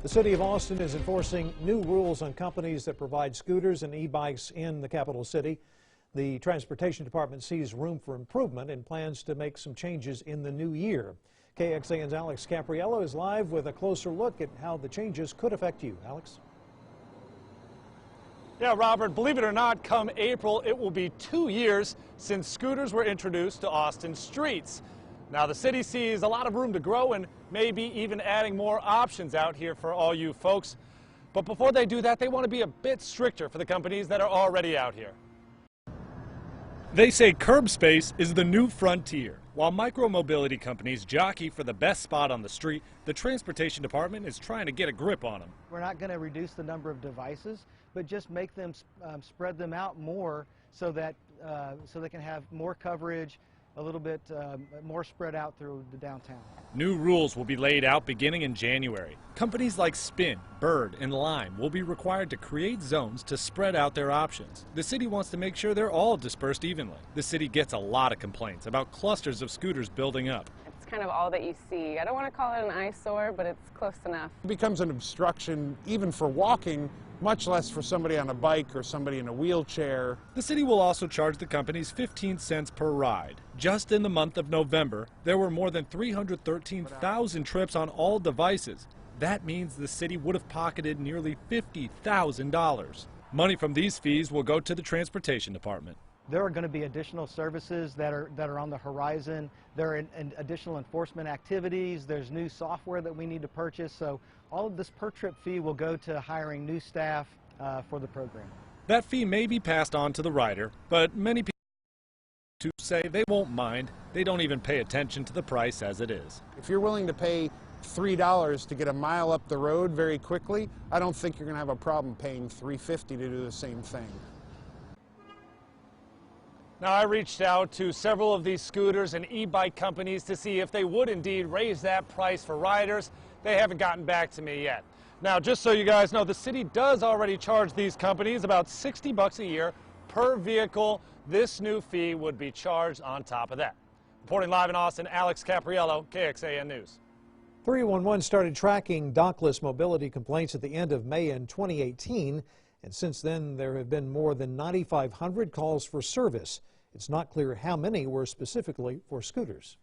The city of Austin is enforcing new rules on companies that provide scooters and e-bikes in the capital city. The Transportation Department sees room for improvement and plans to make some changes in the new year. KXAN's Alex Caprariello is live with a closer look at how the changes could affect you. Alex? Yeah, Robert, believe it or not, come April, it will be 2 years since scooters were introduced to Austin streets. Now, the city sees a lot of room to grow and maybe even adding more options out here for all you folks. But before they do that, they want to be a bit stricter for the companies that are already out here. They say curb space is the new frontier. While micro-mobility companies jockey for the best spot on the street, the Transportation Department is trying to get a grip on them. We're not going to reduce the number of devices, but just make them spread them out more so that so they can have more coverage, a little bit more spread out through the downtown. New rules will be laid out beginning in January. Companies like Spin, Bird, and Lime will be required to create zones to spread out their options. The city wants to make sure they're all dispersed evenly. The city gets a lot of complaints about clusters of scooters building up. It's kind of all that you see. I don't want to call it an eyesore, but it's close enough. It becomes an obstruction even for walking, much less for somebody on a bike or somebody in a wheelchair. The city will also charge the companies 15 cents per ride. Just in the month of November, there were more than 313,000 trips on all devices. That means the city would have pocketed nearly $50,000. Money from these fees will go to the Transportation Department. There are going to be additional services that are on the horizon. There are additional enforcement activities. There's new software that we need to purchase. So all of this per trip fee will go to hiring new staff for the program. That fee may be passed on to the rider, but many people say they won't mind. They don't even pay attention to the price as it is. If you're willing to pay $3 to get a mile up the road very quickly, I don't think you're going to have a problem paying $3.50 to do the same thing. Now, I reached out to several of these scooters and e-bike companies to see if they would indeed raise that price for riders. They haven't gotten back to me yet. Now, just so you guys know, the city does already charge these companies about $60 a year per vehicle. This new fee would be charged on top of that. Reporting live in Austin, Alex Caprariello, KXAN News. 311 started tracking dockless mobility complaints at the end of May in 2018, and since then there have been more than 9,500 calls for service. It's not clear how many were specifically for scooters.